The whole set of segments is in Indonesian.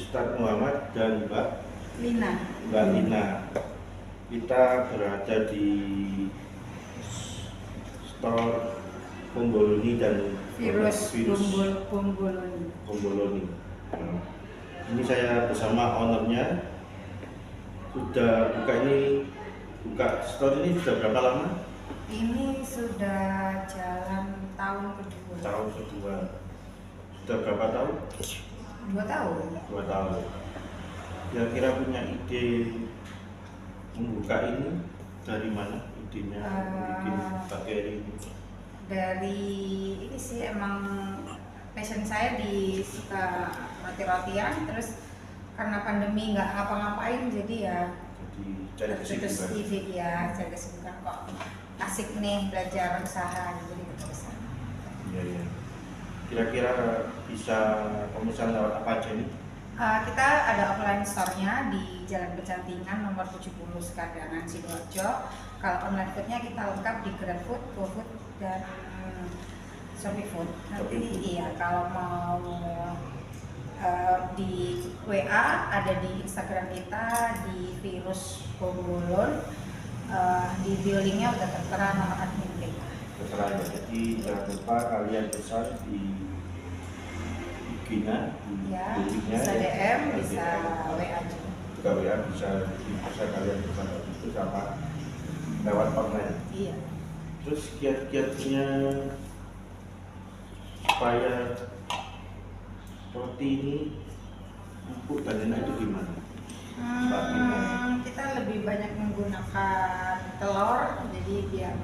Ustadz Muhammad dan Mbak Lina. Kita berada di store Bomboloni dan Virus Bomboloni. Ini saya bersama ownernya. Buka store ini sudah berapa lama? Ini sudah jalan tahun kedua. Tahun kedua. Sudah berapa tahun? 2 tahun. 2 tahun. Kira-kira punya ide membuka ini dari mana? Idenya bikin bakery ini? Dari ini sih emang passion saya di suka roti-rotian, terus karena pandemi nggak ngapa-ngapain jadi ya Jadi cari kesibukan. cari kesibukan kok asik nih belajar usaha jadi keterusan. Iya. Kira-kira bisa pemesan lewat apa aja nih? Kita ada offline store-nya di Jalan Pecantingan nomor 70 Sekardangan, Sidoarjo. Kalau online food-nya kita lengkap di GrabFood, GoFood, dan Shopee Food. Nanti iya kalau mau di WA ada di Instagram kita di Virus Bombolon. Di bio linknya udah tertera nomor admin kita. Tertera ya. Jadi jangan lupa kalian pesan di IG-nya, Ya, linknya, bisa DM, ya. bisa WA juga. Juga WA bisa kalian pesan itu sama lewat online. Iya. Terus kiat-kiatnya supaya roti ini empuk dan enak itu gimana? Kita lebih banyak menggunakan telur, jadi biar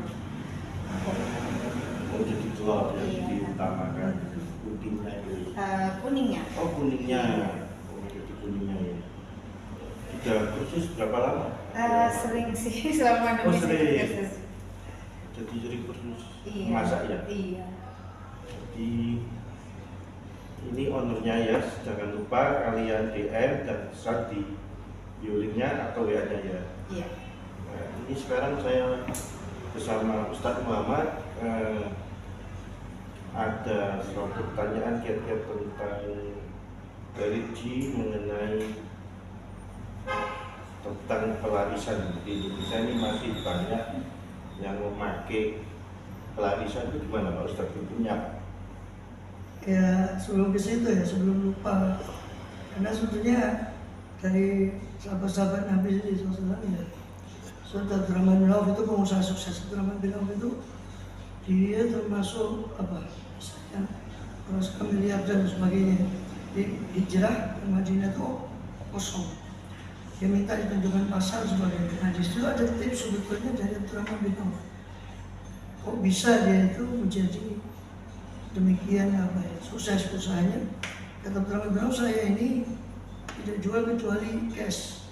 Jadi telur yang Iya. diutamakan, putihnya itu. kuningnya. Oh kuningnya, jadi kuningnya ya. Sudah kursus berapa lama? Sering sih selama Oh, pandemi. sering. Jadi sering kursus Iya. masak ya. Iya. Jadi ini ownernya ya, jangan lupa kalian DM dan share di bio linknya atau WA-nya ya. Iya. Nah, ini sekarang saya bersama Ustadz Muhammad. Ada suatu pertanyaan kiat-kiat tentang religi mengenai tentang pelarisan di Indonesia ini masih banyak yang memakai pelarisan itu gimana Pak Ustadz punya? Ya sebelum ke situ ya, sebelum lupa, karena sebetulnya dari sahabat-sahabat Nabi SAW ya, Saudara Abdurrahman bin Auf itu pengusaha sukses. Abdurrahman bin Auf itu dia termasuk misalnya orang miliarder dan sebagainya. Di hijrah ke Madinah itu kosong. Dia minta ditunjukkan pasar sebagainya. Nah di situ ada tips sebetulnya dari Abdurrahman bin Auf. Kok bisa dia itu menjadi demikian sukses usahanya? Kata Abdurrahman bin Auf, saya ini tidak jual kecuali cash,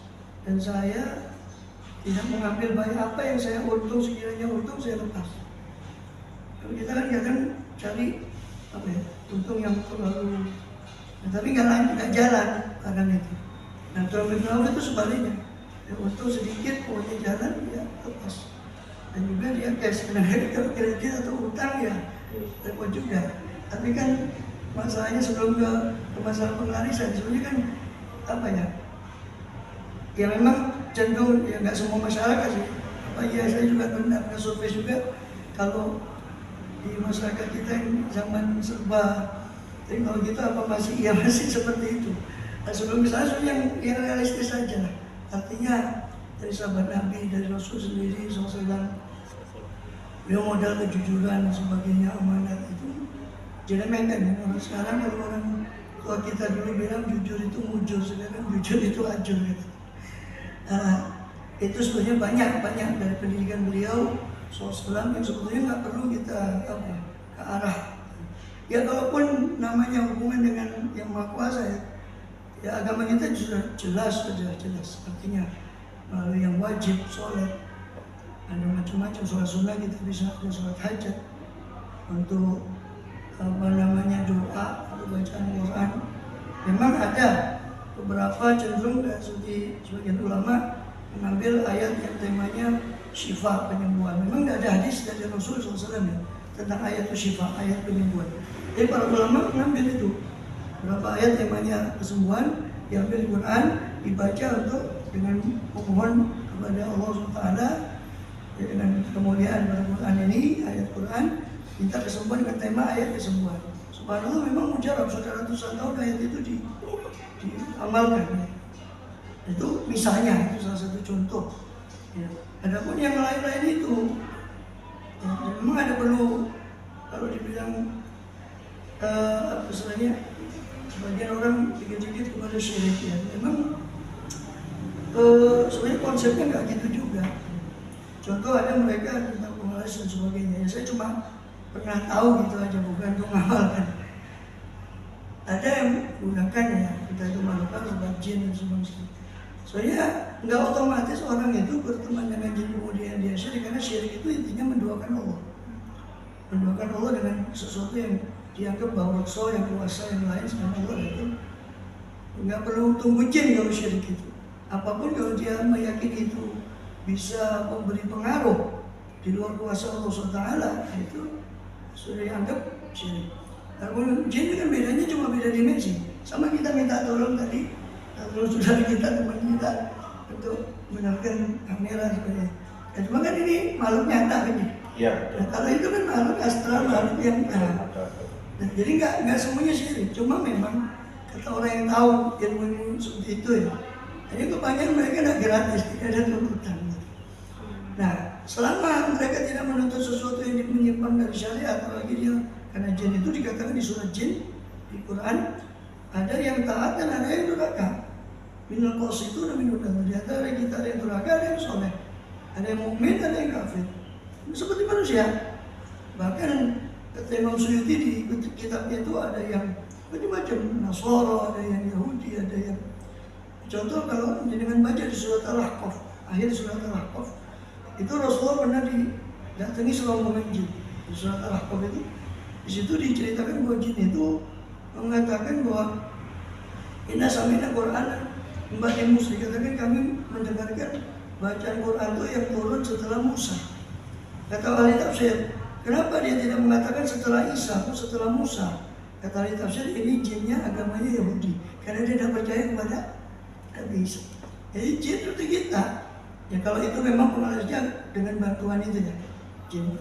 dan saya tidak mengambil banyak. Apa yang saya untung, sekiranya untung saya lepas. Kalau kita kan cari untung yang terlalu, tapi nggak jalan karena itu. Nah Abdurrahman bin Auf itu sebaliknya, ya, untung sedikit pokoknya jalan ya lepas. Dan juga dia cash, karena kalau kredit atau utang ya repot juga. Tapi kan masalahnya sebelum ke masalah penglarisan, sebenarnya kan ya memang cenderung ya nggak semua masyarakat sih. Saya juga pernah survei juga, kalau di masyarakat kita yang zaman serba teknologi itu masih seperti itu. Nah, sebelum misalnya yang realistis saja lah. Artinya dari sahabat Nabi, dari Rasul sendiri SAW, beliau modal kejujuran dan sebagainya, amanat itu jadi mainkan. Orang sekarang kalau orang tua kita dulu bilang jujur itu mujur, sekarang jujur itu ajur gitu. Itu sebenarnya banyak dari pendidikan beliau SAW yang sebetulnya nggak perlu kita ke arah. Ya kalaupun namanya hubungan dengan yang Maha Kuasa ya agama kita sudah jelas. Artinya melalui yang wajib, sholat, ada macam-macam, sholat sunnah kita bisa, ada sholat hajat, untuk doa, untuk bacaan Quran. Memang ada beberapa cenderung seperti sebagian ulama mengambil ayat yang temanya syifa, penyembuhan. Memang tidak ada hadis dari Rasulullah SAW ya, tentang ayat itu syifa, ayat penyembuhan. Jadi para ulama mengambil itu beberapa ayat temanya kesembuhan, diambil Quran, dibaca untuk dengan memohon kepada Allah SWT ya, dengan kemuliaan pada Quran ini, ayat Quran, minta kesembuhan dengan tema ayat kesembuhan. Subhanallah, memang mujarab, sudah ratusan tahun ayat itu diamalkan ya. Itu misalnya, itu salah satu contoh ya. Adapun yang lain-lain itu ya, memang ada perlu, kalau dibilang misalnya sebagian orang dikit-dikit kepada syirik ya, memang sebenarnya konsepnya nggak gitu juga. Contoh ada mereka tentang pengalas dan sebagainya, ya saya cuma pernah tahu gitu aja, bukan untuk mengamalkan. Ada yang gunakan ya, kita itu melakukan sebab jin dan sebagainya. Soalnya nggak otomatis orang itu berteman dengan jin kemudian dia syirik, karena syirik itu intinya menduakan Allah. Menduakan Allah dengan sesuatu yang dianggap bahwa so yang kuasa yang lain selain Allah itu nggak perlu tunggu jin kalau syirik itu. Apapun kalau dia meyakini itu bisa memberi pengaruh di luar kuasa Allah SWT, itu sudah dianggap syirik. Namun jin kan bedanya cuma beda dimensi. Sama kita minta tolong tadi, tolong saudara kita, teman kita untuk benarkan kamera sebenarnya. Ya, cuma kan ini makhluk nyata kan ya. Ya. Nah, kalau itu kan makhluk astral, makhluk yang nah, jadi nggak semuanya syirik. Cuma memang kata orang yang tahu ilmu seperti itu ya. Jadi kebanyakan mereka tidak gratis, tidak ada tuntutan. Nah, selama mereka tidak menuntut sesuatu yang menyimpang dari syariat, apalagi dia, karena jin itu dikatakan di surat jin di Quran, ada yang taat dan ada yang durhaka. Minul qos itu dan minul dana. Di antara kita ada yang durhaka, ada yang soleh, ada yang mukmin, ada yang kafir. Seperti manusia. Bahkan kata Imam Suyuti di kitabnya itu ada yang macam-macam, Nasara, ada yang Yahudi, ada yang contoh kalau dengan baca di surat Al-Ahqaf, akhir surat Al-Ahqaf, itu Rasulullah pernah didatangi serombongan jin. Di surat Al-Ahqaf itu, di situ diceritakan bahwa jin itu mengatakan bahwa inna sami'na Qur'an membaca Musa, dikatakan kami mendengarkan bacaan Quran itu yang turun setelah Musa. Kata ahli tafsir, kenapa dia tidak mengatakan setelah Isa atau setelah Musa? Kata ahli tafsir, ini jinnya agamanya Yahudi, karena dia tidak percaya kepada Nabi Isa. Jadi jin seperti kita. Ya kalau itu memang pengalasnya dengan bantuan itu ya, jin.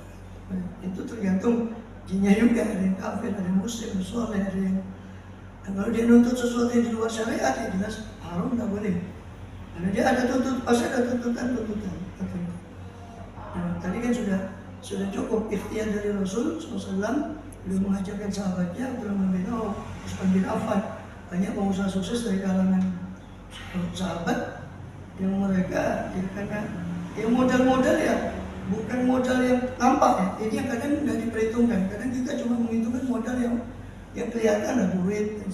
Itu tergantung jinnya juga, ada yang kafir, ada yang muslim, soleh, ada yang. Dan kalau dia nuntut sesuatu yang di luar syariat, ya jelas haram, tidak boleh. Karena dia ada pasti ada tuntutan. Nah, tadi kan sudah cukup ikhtiar dari Rasul SAW, beliau mengajarkan sahabatnya Abdurrahman bin Auf, Utsman bin Affan, banyak pengusaha sukses dari kalangan sahabat yang mereka ya, karena yang modal-modal ya bukan modal yang nampak ya, ini yang kadang nggak diperhitungkan. Kadang kita cuma menghitungkan modal yang kelihatan lah, duit, dan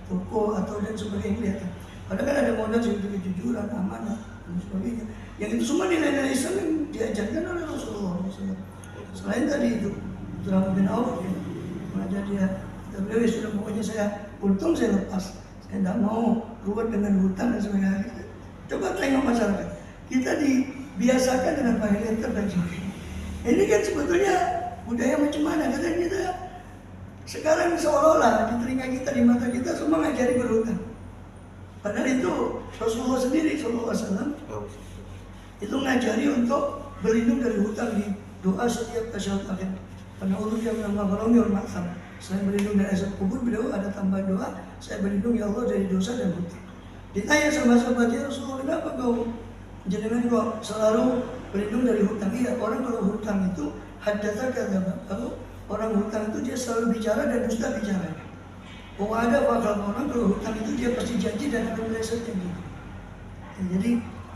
toko atau dan sebagainya kelihatan. Padahal kan ada modal seperti kejujuran, amanah dan sebagainya. Yang itu semua nilai-nilai Islam yang diajarkan oleh Rasulullah SAW. Selain tadi itu, Abdurrahman bin Auf ya, mengajar dia, beliau sudah pokoknya saya untung saya lepas, saya tidak mau ruwet dengan hutang dan sebagainya. Coba tengok masyarakat, kita dibiasakan dengan paylater dan sebagainya. Ini kan sebetulnya budaya macam mana? Kadang kita sekarang seolah-olah di telinga kita, di mata kita semua ngajari berhutang. Padahal itu Rasulullah sendiri SAW itu ngajari untuk berlindung dari hutang di doa setiap tasyahud akhir. Pena'udhu ya minal maghrami wal ma'tham. Selain berlindung dari azab kubur, beliau ada tambahan doa, saya berlindung ya Allah dari dosa dan hutang. Ditanya sama sahabatnya, Rasulullah, kenapa kau jenengan kok selalu berlindung dari hutang? Iya, orang kalau hutang itu haddatsa kadzaba. Kalau orang hutang itu dia selalu bicara dan dusta bicara. Oh ada bakal orang kalau hutang itu dia pasti janji dan akan meleset janji. Ya, jadi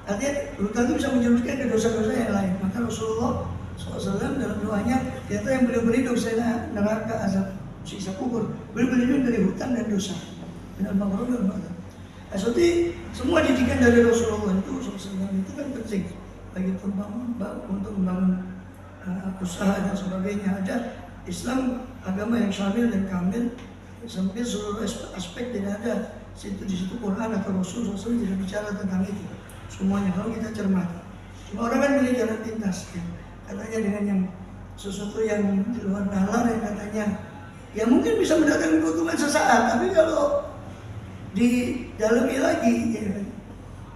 artinya hutang itu bisa menjerumuskan ke dosa-dosa yang lain. Maka Rasulullah SAW dalam doanya, ternyata yang beliau berlindung saya neraka azab siksa kubur. Beliau berlindung dari hutang dan dosa. Benar bangun dan bangun. Seperti semua didikan dari Rasulullah itu SAW itu kan penting bagi untuk membangun usaha dan sebagainya. Ada Islam agama yang syamil dan kamil. Sampai seluruh aspek tidak ada di situ Quran atau Rasul SAW tidak bicara tentang itu semuanya kalau kita cermat. Cuma orang kan milih jalan pintas ya. Katanya dengan yang sesuatu yang di luar nalar yang katanya ya mungkin bisa mendatangkan keuntungan sesaat, tapi kalau didalami lagi. Ya.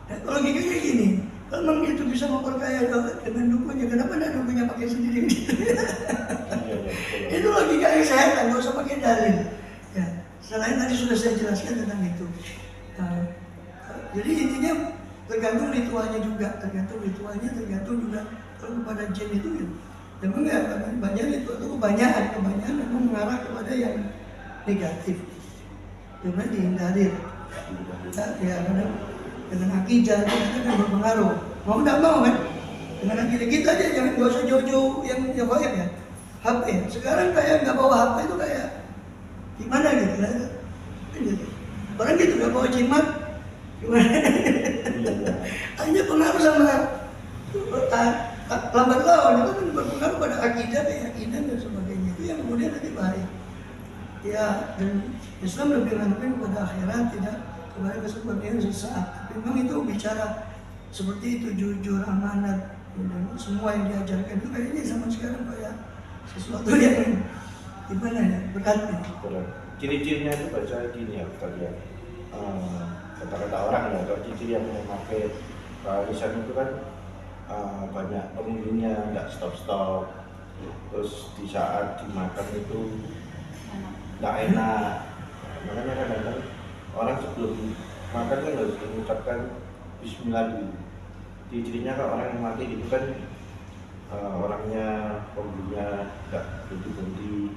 Nah, kalau logikanya gini, kalau memang itu bisa memperkaya dengan dukunya, kenapa tidak dukunya pakai sendiri? Itu logika yang sehat, nggak usah pakai dalil. Ya, selain tadi sudah saya jelaskan tentang itu. Jadi intinya tergantung ritualnya juga, tergantung juga kalau kepada jin itu ya. Memang ya banyak itu atau kebanyakan memang mengarah kepada yang negatif. Cuma dihindari. Ya karena dengan akidah itu kan berpengaruh. Mau tidak mau kan? Dengan akidah kita aja jangan nggak usah jauh-jauh yang gaib ya. HP. Sekarang kayak nggak bawa HP itu kayak gimana gitu kan? Orang gitu nggak bawa jimat, gimana? Hanya pengaruh sama lambat laun itu kan berpengaruh pada akidah, keyakinan dan sebagainya. Itu yang kemudian nanti bahaya. Ya dan Islam lebih menganjurkan kepada akhirat, tidak kepada kesempurnaan sesaat. Memang itu bicara seperti itu, jujur, amanat, dan semua yang diajarkan itu kayaknya zaman sekarang kayak sesuatu yang gimana ya, beratnya. Ciri-cirinya itu baca gini ya, tadi ya. Kata-kata orang ya, kalau ciri yang memakai lisan itu kan banyak pengunjungnya, nggak stop-stop. Terus di saat dimakan itu nggak enak. Makanya kadang-kadang orang sebelum makan kan harus mengucapkan Bismillah dulu. Ciri-cirinya kalau orang yang mati itu kan orangnya, pembuluhnya nggak berhenti-henti.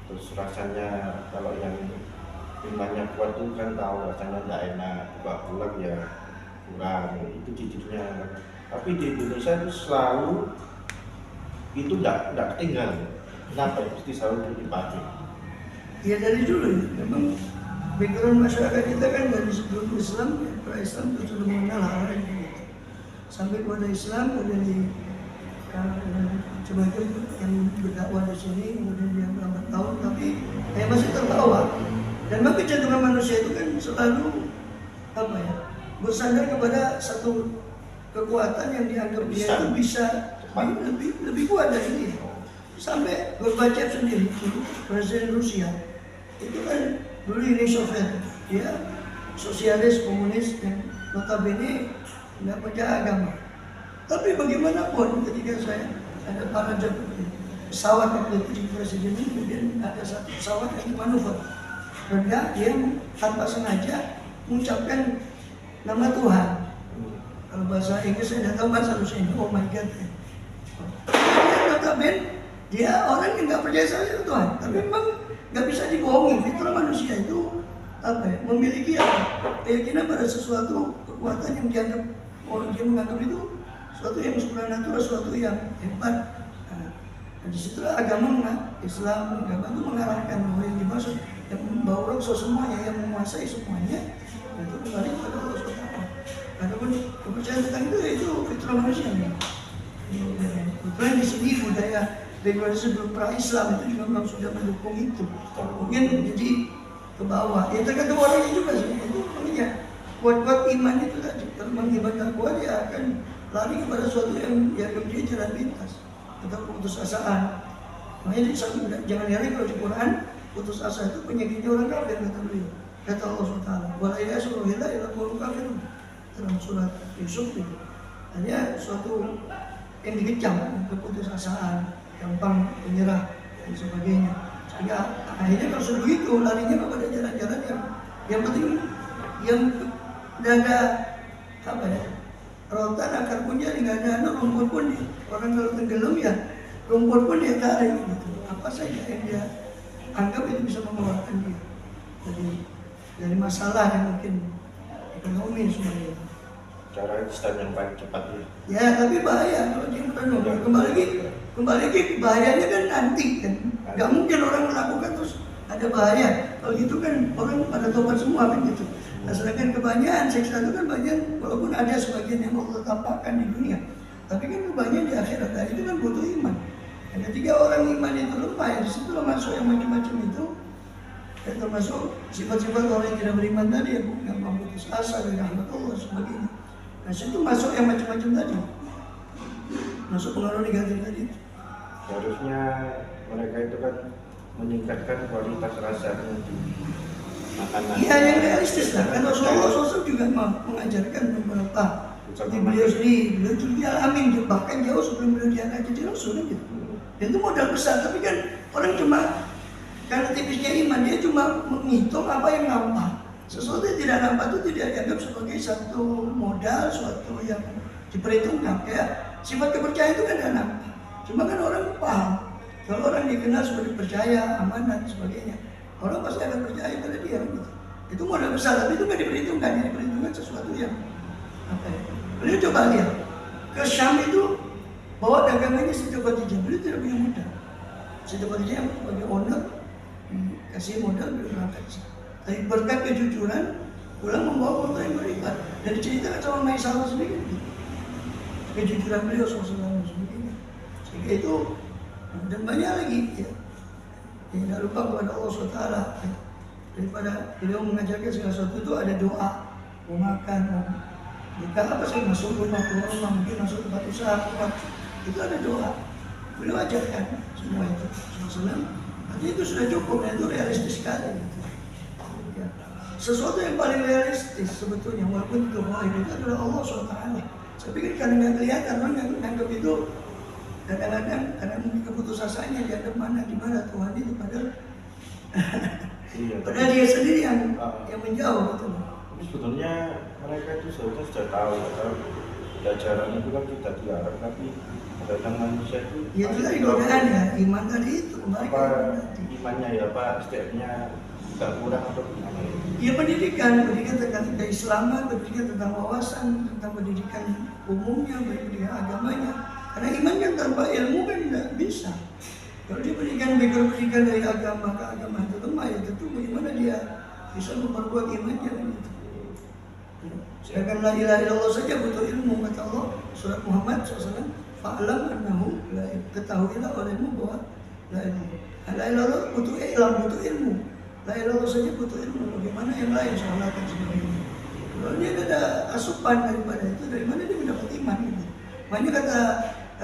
Terus rasanya kalau yang imannya kuat tuh kan tahu rasanya nggak enak, pulang ya kurang, itu ciri-cirinya. Tapi di Indonesia itu selalu itu nggak ketinggal. Kenapa? Pasti selalu dipakai. Ya dari dulu ya, memang background masyarakat kita kan dari sebelum Islam, ya, pra-Islam itu sudah mengenal hal yang begitu. Sampai kepada Islam, kemudian di coba itu yang berdakwah di sini, kemudian dia berapa tahun, tapi masih terbawa. Dan memang kecenderungan manusia itu kan selalu apa ya, bersandar kepada satu kekuatan yang dianggap dia itu bisa lebih kuat dari dia. Sampai Gorbachev sendiri, presiden Rusia, itu kan dulu Uni Soviet, dia sosialis, komunis, dan notabene tidak percaya agama. Tapi bagaimanapun ketika saya ada para pesawat waktu itu di presiden ini, kemudian ada satu pesawat yang dimanuver, dan dia tanpa sengaja mengucapkan nama Tuhan. Kalau bahasa Inggris saya tidak tahu, bahasa Rusia ini, oh my God. Notabene dia orang yang nggak percaya sama Tuhan, tapi memang nggak bisa dibohongi. Fitrah manusia itu apa ya, memiliki keyakinan pada sesuatu kekuatan yang dianggap orang dia menganggap itu sesuatu yang supranatural, sesuatu yang hebat. Nah, di situ agama Islam, agama itu mengarahkan bahwa yang dimaksud yang membawa semuanya, yang menguasai semuanya, itu kembali kepada Allah SWT. Adapun kepercayaan tentang itu fitrah manusia. Kemudian di sini budaya background sebelum pra-Islam itu juga memang sudah mendukung itu. Mungkin jadi ke bawah. Ya tergantung orangnya juga sih. Itu makanya kuat-kuat iman itu tadi. Kalau memang iman tak kuat, dia akan lari kepada sesuatu yang dia jalan pintas atau putus asaan. Makanya jangan lari kalau di Quran putus asa itu penyakitnya orang kafir, kata beliau. Kata Allah SWT. Wala yasuru ila ila qawlu kafirun. Dalam surat Yusuf itu. Hanya suatu yang dikecam, keputusasaan, gampang menyerah dan sebagainya. Sehingga akhirnya kalau sudah begitu larinya kepada jalan-jalan yang penting yang tidak ada apa ya, rotan akar pun jadi nggak ada rumput pun dia. Orang kalau tenggelam ya rumput pun dia tarik gitu. Apa saja yang dia anggap itu bisa mengeluarkan dia dari masalah yang mungkin ekonomi semuanya. Cara instan yang paling cepat ya. Ya tapi bahaya kalau dia ekonomi. Kembali lagi bahayanya kan nanti kan. Gak mungkin orang melakukan terus ada bahaya. Kalau gitu kan orang pada tobat semua kan gitu. Nah, sedangkan kebanyakan seksa itu kan banyak, walaupun ada sebagian yang Allah tampakkan di dunia, tapi kan kebanyakan di akhirat. Nah, itu kan butuh iman. Dan ketika orang iman itu lemah, ya disitulah masuk yang macam-macam itu. Dan termasuk sifat-sifat orang yang tidak beriman tadi, yang memutus asa dari rahmat Allah dan sebagainya. Nah, situ masuk yang macam-macam tadi. Masuk pengaruh negatif tadi. Harusnya mereka itu kan meningkatkan kualitas rasanya tinggi. makanan. Iya, yang realistis lah. Kan Rasulullah SAW juga mengajarkan beberapa. Seperti beliau sendiri, beliau juga dialamin, bahkan jauh sebelum beliau diangkat jadi Rasul kan gitu. Dan itu modal besar, tapi kan orang cuma karena tipisnya iman, dia cuma menghitung apa yang nampak. Sesuatu yang tidak nampak itu tidak dianggap sebagai satu modal, suatu yang diperhitungkan. Kayak sifat kepercayaan itu kan tidak nampak. Cuma kan orang paham, kalau orang dikenal sebagai percaya, amanat, sebagainya, orang pasti akan percaya pada dia gitu. Itu modal besar, tapi itu nggak diperhitungkan, yang diperhitungkan sesuatu yang apa ya? Beliau coba lihat ke Syam itu bawa dagangannya Siti Khadijah, beliau tidak punya modal. Siti Khadijah yang sebagai owner kasih modal beliau berangkat. Tapi berkat kejujuran pulang membawa foto yang berikat dan diceritakan sama Maisarah sendiri gitu. Kejujuran beliau SAW sendiri. Sehingga itu dan banyak lagi ya. Tidak lupa kepada Allah SWT ya. Daripada beliau mengajarkan segala sesuatu itu ada doa, mau makan, mau buka apa sih, masuk rumah, keluar rumah, mungkin masuk tempat usaha, itu ada doa. Beliau ajarkan semua itu SAW. Artinya itu sudah cukup dan itu realistis sekali gitu. Ya. Sesuatu yang paling realistis sebetulnya walaupun itu itu adalah Allah SWT. Saya pikir karena nggak kelihatan, orang nganggap itu kadang-kadang karena mungkin keputusasanya dianggap mana di mana Tuhan itu padahal Iya, padahal dia sendiri yang menjauh gitu. Tapi sebetulnya mereka itu seharusnya sudah tahu kalau ajaran itu kan kita dilarang, tapi kadang manusia itu Ya itu tadi godaan ya, iman tadi itu kembali apa ke imannya ya Pak, setidaknya nggak kurang atau gimana ya? ya pendidikan tentang keislaman, pendidikan tentang wawasan, tentang pendidikan umumnya, pendidikan agamanya. Karena iman kan tanpa ilmu kan tidak bisa. Kalau dia pendidikan dari agama ke agama itu lemah, ya tentu bagaimana dia bisa memperkuat imannya kan itu. Sedangkan la ilaha illallah saja butuh ilmu, kata Allah surat Muhammad SAW, fa'lam annahu la ketahuilah olehmu bahwa la ilaha illallah butuh ilmu. La ilaha illallah saja butuh ilmu, bagaimana yang lain sholat dan sebagainya. Kalau dia ada asupan daripada itu, dari mana dia mendapat iman gitu. Makanya kata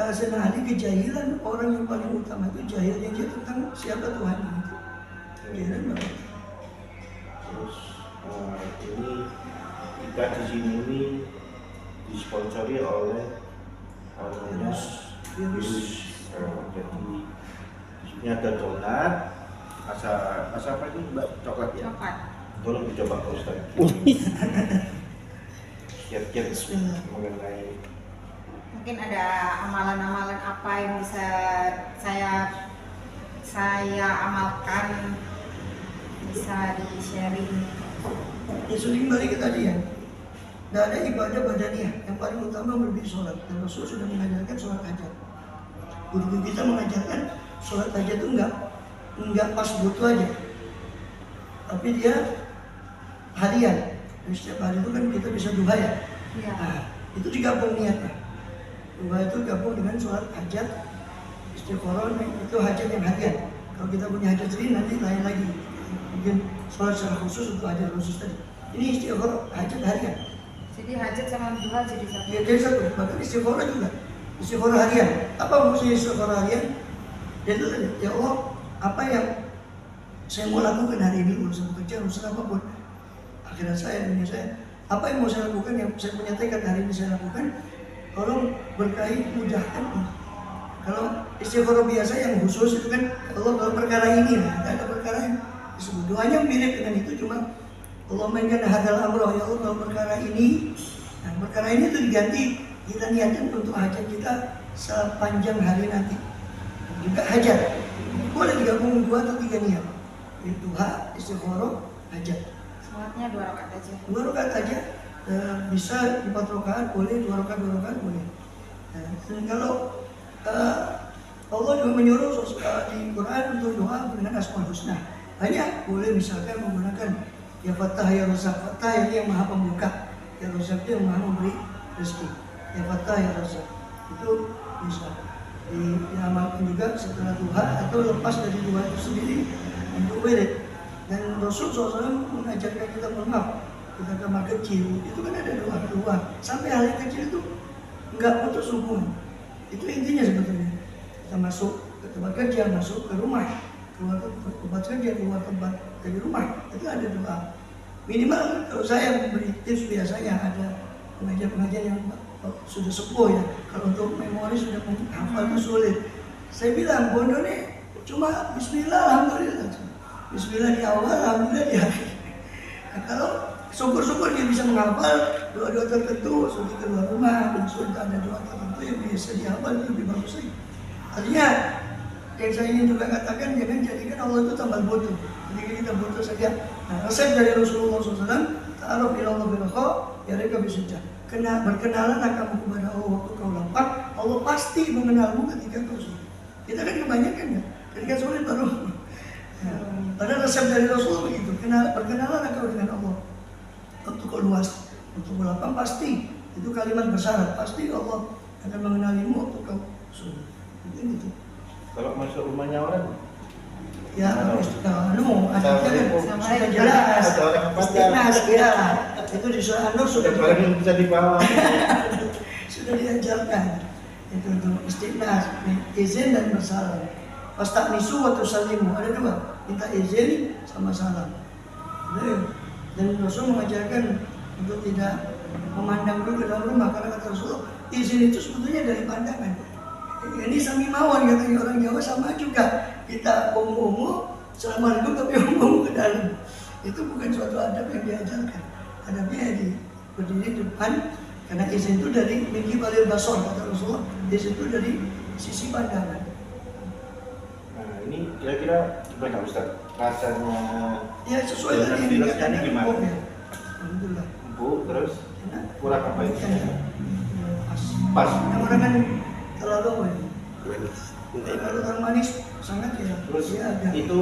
Sayyidina Ali, kejahilan orang yang paling utama itu jahilnya dia tentang siapa Tuhan gitu. Kejahilan banget. Terus ini kita di sini ini disponsori oleh virus. Jadi di sini ada donat, rasa apa ini Mbak? Coklat ya? Coklat. Tolong dicoba Pak Ustaz. Kiat-kiat mengenai Mungkin ada amalan-amalan apa yang bisa saya amalkan, bisa di-sharing. Ya sudah kembali ke tadi ya. Tidak ada ibadah badaniah yang paling utama melebihi sholat. Dan Rasul sudah mengajarkan sholat hajat. Guru kita mengajarkan sholat hajat itu enggak pas butuh aja, tapi dia harian. Jadi setiap hari itu kan kita bisa duha ya. Iya. Nah, itu digabung niatnya. Duha itu gabung dengan sholat hajat, istiqoroh itu hajat yang harian. Kalau kita punya hajat sendiri nanti lain lagi. Mungkin sholat secara khusus untuk hajat khusus tadi. Ini istiqoroh hajat harian. Jadi hajat sama duha jadi satu. Ya jadi satu. Bahkan istiqoroh juga. Istiqoroh harian. Apa maksudnya istiqoroh harian? Jadi ya Allah, apa yang saya mau lakukan hari ini, urusan kerja, urusan apapun, akhirat saya, dunia saya, apa yang mau saya lakukan, yang saya punya tekad hari ini saya lakukan, tolong berkahi mudahkan. Kalau istighfar biasa yang khusus itu kan Allah kalau perkara ini lah, ada perkara yang disebut doanya mirip dengan itu, cuma Allah mainkan hadal amroh, ya Allah kalau perkara ini, nah perkara ini itu diganti, kita niatkan untuk hajat kita sepanjang hari nanti. Juga hajat, boleh digabung 2 atau 3 niat, duha, istighfar, hajat. Sholatnya 2 rakaat aja. 2 rakaat aja, bisa 4 rakaat boleh, 2 rakaat boleh. Nah, dan kalau Allah juga menyuruh di Quran untuk doa dengan Asmaul Husna. Banyak, boleh misalkan menggunakan ya Fattah ya Razak. Fattah yang maha pembuka, ya Razak itu yang maha memberi rezeki. Ya Fattah ya Razak itu bisa diamalkan juga setelah duha atau lepas dari duha itu sendiri untuk wirid. Dan Rasul SAW mengajarkan kita maaf kita kamar kecil itu kan ada doa sampai hal yang kecil itu nggak putus hubungan. Itu intinya sebetulnya. Kita masuk ke tempat kerja, masuk ke rumah, keluar tempat kerja, keluar tempat dari rumah itu ada doa. Minimal kalau saya memberi tips biasanya ada pengajian yang sudah sepuh ya. Kalau untuk memori sudah menghafal itu sulit. Saya bilang bondo nih cuma Bismillah, alhamdulillah. Bismillah di awal, alhamdulillah di akhir. Nah, kalau syukur-syukur dia bisa menghafal doa-doa tertentu, sudah keluar rumah dan sudah ada doa tertentu yang bisa dihafal itu lebih bagus lagi. Artinya yang saya ingin juga katakan jangan jadikan Allah itu tambal butuh. Jadi kita butuh saja. Nah, resep dari Rasulullah SAW, ta'aruf ila Allah bil khair, ya reka bisujud. Berkenalan kamu kepada Allah waktu kau lapar, Allah pasti mengenalmu ketika kau sulit. Kita kan kebanyakan ya, ketika sulit baru. Ya. Pada resep dari Rasulullah begitu, berkenalan kau dengan Allah waktu kau luas, waktu kau lapar pasti. Itu kalimat bersyarat, pasti Allah akan mengenalimu waktu kau sulit. Gitu. Kalau masuk rumahnya orang, Ya, Assalamualaikum. sudah jelas. Ada orang yang Istiqnas ya. Itu di surah An-Nur sudah orang yang bisa dibawa. sudah diajarkan. Itu untuk istiqnas, izin dan bersalam. Fasta'nisu wa tusallimu. Ada dua, minta izin sama salam. Dan Rasul mengajarkan untuk tidak memandang dulu ke dalam rumah karena kata Rasul, izin itu sebetulnya dari pandangan. Ini samimawan katanya orang Jawa sama juga. Kita ungu-ungu, assalamualaikum tapi ungu ke dalam. Itu bukan suatu adab yang diajarkan. Adabnya berdiri di depan, karena izin itu dari minggi balil basor kata Rasulullah. Izin itu dari sisi pandangan. Nah ini kira-kira gimana Ustaz? Rasanya Ya sesuai tadi yang dikatakan gimana? ya. Alhamdulillah. Empuk terus Enak. kurang apa itu? Pas. Pas. Yang orang kan terlalu kalau terlalu manis sangat ya. Terus ya, agak. itu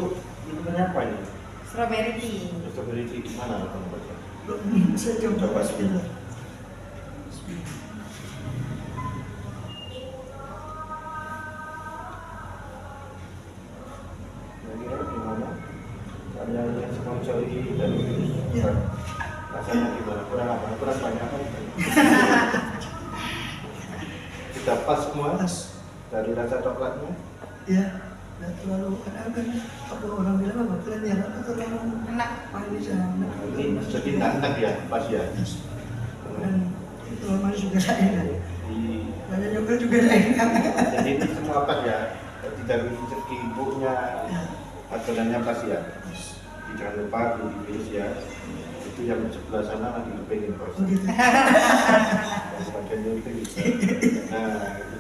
apa ini? Strawberry tea. Strawberry tea di mana kamu baca? Saya coba Coba. bismillah. Kira-kira gimana? Saya yang sponsori dari Ya. rasanya gimana? Kurang apa? Kurang banyak apa? Kita pas semua Pas. dari rasa coklatnya. Ya, nggak terlalu karena kan apa orang bilang apa kalian ya apa terlalu Enak. manis ya. Nah, ini sedikit enak ya, pas ya. Dan terlalu manis juga saya kan. Di, Ada juga enak. jadi ini semua pas ya. Jadi dari segi ibunya, Ya. adonannya pas ya. Jangan lupa dipilih ya. Itu yang sebelah sana lagi kepingin bos. Begitu. Bagiannya itu bisa. Nah, itu.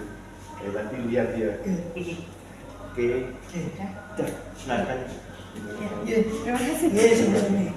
Nanti lihat dia. Oke. Oke. Nah kan. Ya. Terima kasih. Ya, sebenarnya.